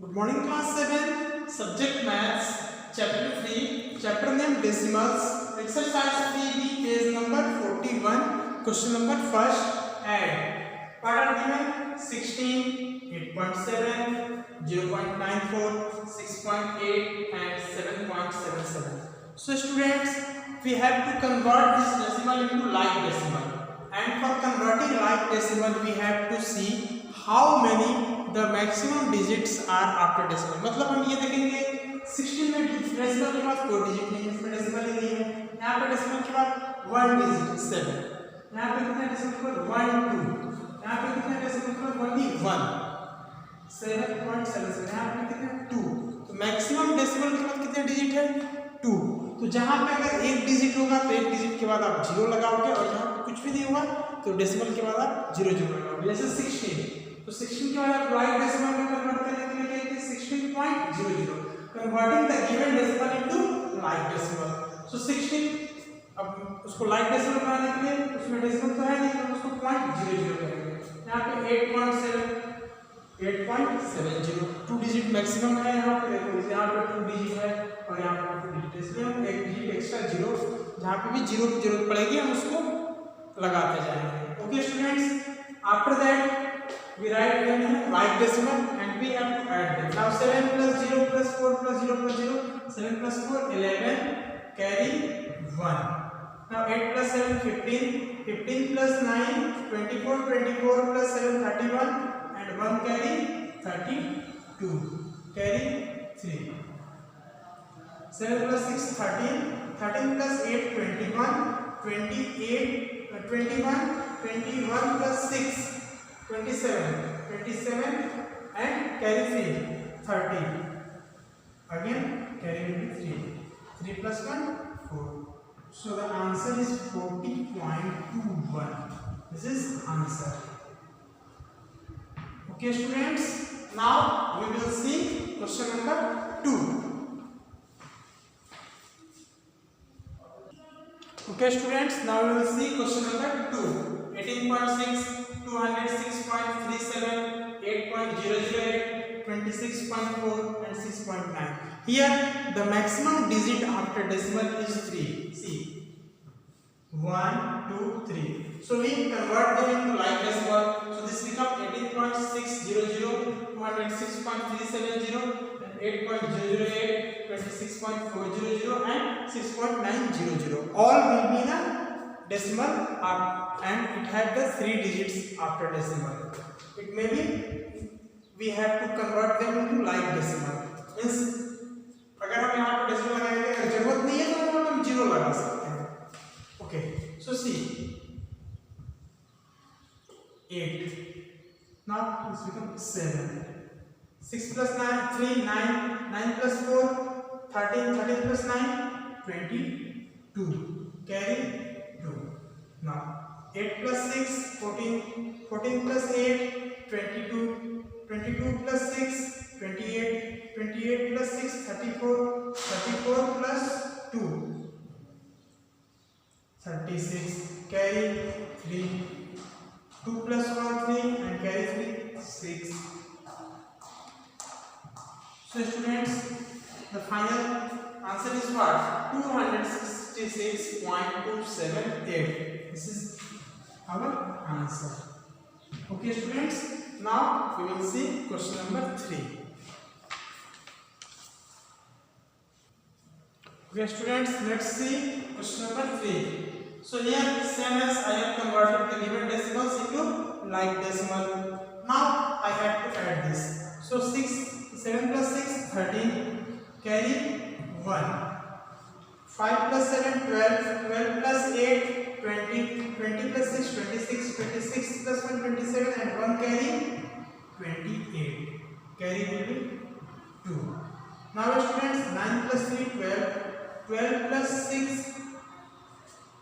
Good morning, class 7, subject maths, chapter 3, chapter name decimals, exercise 3B, page number 41, question number first, add. What are given? 16, 8.7, 0.94, 6.8 and 7.77. So students, we have to convert this decimal into like decimal. And for converting like decimal, we have to see how many the maximum digits are after decimal. मतलब हम ये देखेंगे 16 में decimal के बाद कोई digit नहीं है, इसमें डेसिमल ही नहीं है. यहाँ पे डेसिमल के बाद 1 डिजिट 7, यहाँ पे कितना डेसिमल के बाद 1 2, यहाँ पे कितना डेसिमल के बाद ओनली 1 7.77, यहाँ पे कितना 2. तो मैक्सिमम डेसिमल के बाद कितने डिजिट है 2. तो जहाँ पे अगर एक डिजिट होगा तो एक डिजिट के बाद आप 0 लगाओगे और जहाँ पे कुछ भी नहीं होगा तो डेसिमल के बाद आप 0 0 लगाओगे. जैसे 16, तो 16 के बाद आप राइट डेसिमल में कन्वर्ट करने के लिए क्या है 16.00, converting the given decimal into like decimal. So 16 अब उसको लाइक डेसिमल बनाने के लिए उसमें डेसिमल तो है नहीं तो उसको 0.00 करेंगे. यहाँ पे 8.70, 2 डिजिट मैक्सिमम है. यहाँ पे देखो यहाँ पे 2 डिजिट है और यहाँ पे 2 डिजिट, इसलिए हम एक डिजिट एक्स्ट्रा 0, जहाँ पे भी 0 की जरूरत पड़ेगी हम उसको लगाते जाएंगे. Okay students, after that we write them like decimal and we have to add them. Now 7 plus 0 plus 4 plus 0 plus 0, 7 plus 4 11, carry 1. Now 8 plus 7 15, 15 plus 9 24, 24 plus 7 31 and 1 carry 32, carry 3. 7 plus 6 13, 13 plus 8 21, 28 21, 21 plus 6 27, 27 and carry 3 30. Again carry will be 3. 3 plus 1 4. So the answer is 40.21. This is answer. Okay students, now we will see question number 2. Okay students, now we will see question number 2. 18.6, 206.37, 8.008, 26.4 and 6.9. Here the maximum digit after decimal is 3. See, 1 2 3. So we convert them into like decimal. So this becomes 18.600, 206.370 and 8.008, 26.400 and 6.900. All will be in a decimal and it had the 3 digits after decimal. It may be we have to convert them into like decimal. Means अगर हम यहाँ पर decimal लगाएंगे अगर जरूरत नहीं है तो हम 0 लगा सकते हैं. Okay, so see 8. Now this becomes 7. 6 plus 9 3 9, 9 plus 4 13, 13 plus 9 22, carry 2. Now 8 plus 6 14, 14 plus 8 22, 22 plus 6 28, 28 plus 6 34, 34 plus 2 36, carry 3. 2 plus 1 3 and carry 3 6. So students, the final answer is what? 266.278. This is our answer. Okay students, now we will see question number 3. Okay students, let's see question number 3. So here same as I have converted the given decimals into like decimal. Now I have to add this. So 7 plus 6 13, carry 1. 5 plus 7 12, 12 plus 8 20, 20 plus 6 26, 26 plus 1 27 and 1 carry 28, carry will be 2. Now students, 9 plus 3 12, 12 plus 6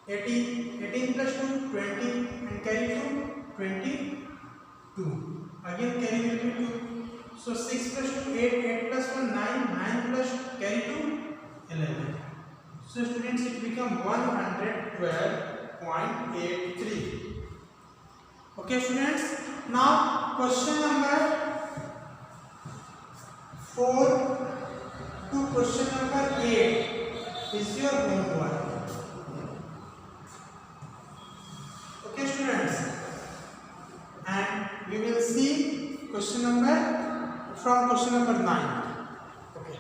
18, 18 plus 2 20 and carry 2 22, again carry will be 2. So 6 plus 2 8, 8 plus 1 9, 9 plus carry 2 11. So students, it become 112.83. Okay students, now question number 4 to question number 8 is your homework. Okay students, and we will see question number 9. Okay.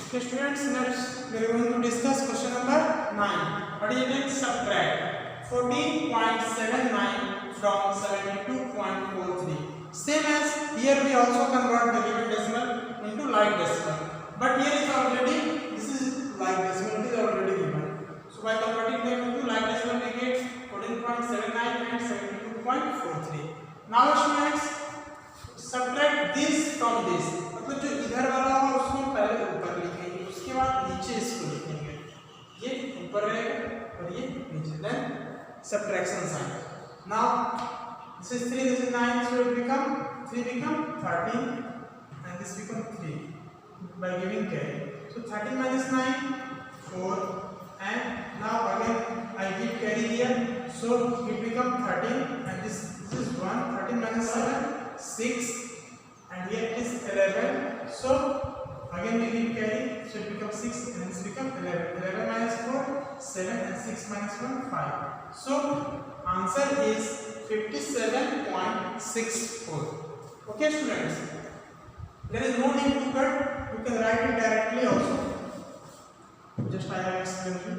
Okay students, next we are going to discuss question number 9. What is it? Subtract 14.79 from 72.43. Same as here, we also convert the given decimal into like decimal, but here is already, this is like decimal, it is already given. So by converting them into like decimal, we get 14.79 and 72.43. Now students, subtract this from this, मतलब जो इधर वाला होगा उसको पहले ऊपर लिखेंगे, उसके बाद नीचे इसको लिखेंगे, ये ऊपर रहेगा और ये नीचे, then subtraction sign. Now this is 3, this is 9, so it become 3 become 13 and this become 3 by giving carry. So 13 minus 9 4, and now again I give carry here, so it become 13 and this is 1. 13 minus 7 6, and here it is 11, so again we give carry, so it becomes 6 and this become 11. 11 minus 4 7 and 6 minus 1 5. So answer is 57.64. Okay students, there is no need to cut, you can write it directly also, just I have explained you.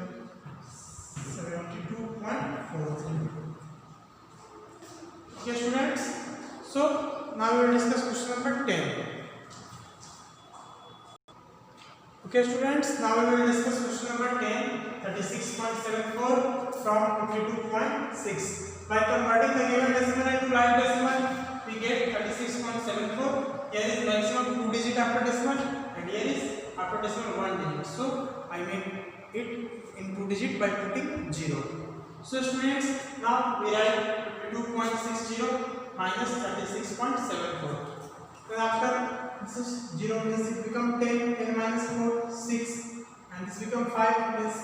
72.43. Okay students, so now we will discuss question number 10. Okay students, now we will discuss question number 10, 36.74 from 52.6. By converting the given decimal into like decimal, we get 36.74. Here is maximum 2 digit after decimal, and here is after decimal 1 digit. So I make it in 2 digit by putting 0. So students, now we write 52.60 minus 36.74. Then after this is 0 means it become 10, 10 minus 4 6, and this become 5 means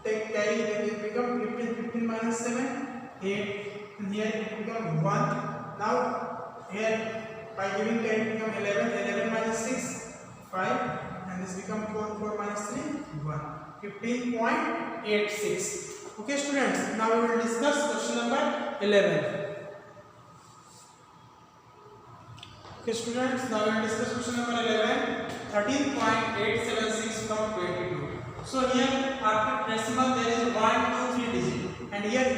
take carry, then it become 15, 15 minus 7 8, and here it become 1. Now here by giving carry it become 11, 11 minus 6 5, and this become 4, 4 minus 3 1, 15.86. Okay students, now we will discuss question number 11. Okay students, now we will discuss question number 11, 13.876 from 22. So here after decimal there is 1, 2, 3 digit, and here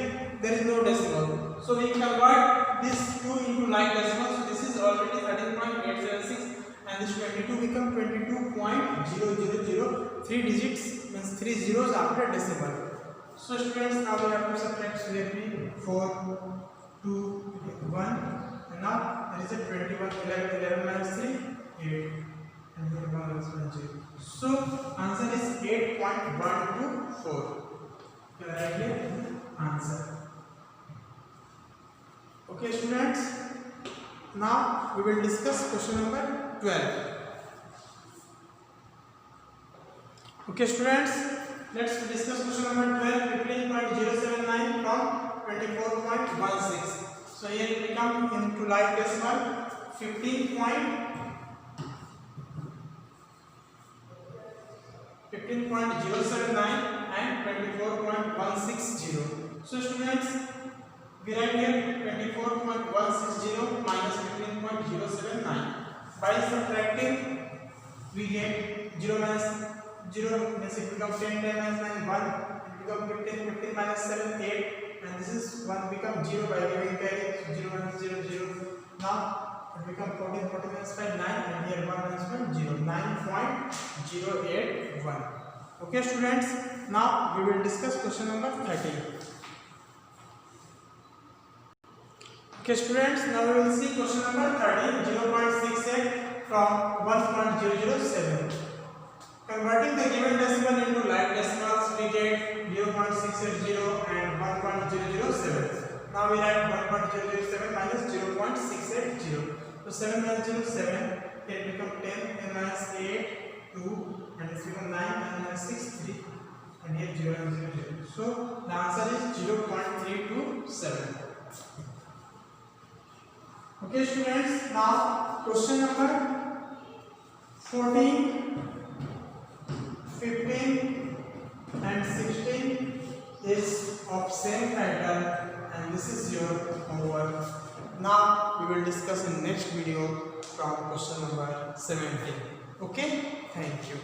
there is no decimal, so we convert this 2 into like decimal. So this is already 13.876 and this 22 become 22.000. 3 digits means 3 zeros after decimal. So students, now we have to subtract, so here 4 2 1, and now there is a 21, 11 minus 3 8, and here 1 minus 1 0. So answer is 8.124. You write here answer. Okay students, now we will discuss question number 12. Okay students, let's discuss question number 12, 15.079 from 24.16. So here it become into like decimal 15.079 and 24.160. So students, we write here 24.160 minus 15.079. By subtracting, we get 0 minus 0 means it becomes 10, 10 minus 9 1, it become 15, 15 minus 7 8, and this is 1 become 0 by giving carry, so 0 minus 0 0. Now it become 14, 14 minus 5 9, and here 1 minus 1 0, 9.081. Okay students, now we will discuss question number 13. Okay students, now we will see question number 13, 0.68 from 1.007. Converting the given decimal into like decimals, we get 0.680 and 1.007. Now we write 1.007 minus 0.680. So 7 minus 0 7, here become 10, 10 minus 8 2, and this become 9, 9 minus 6 3, and here 0 and 0 0. So the answer is 0.327. Okay students, now question number 14, 15 and 16 is of same pattern and this is your homework. Now we will discuss in next video from question number 17. Okay, thank you.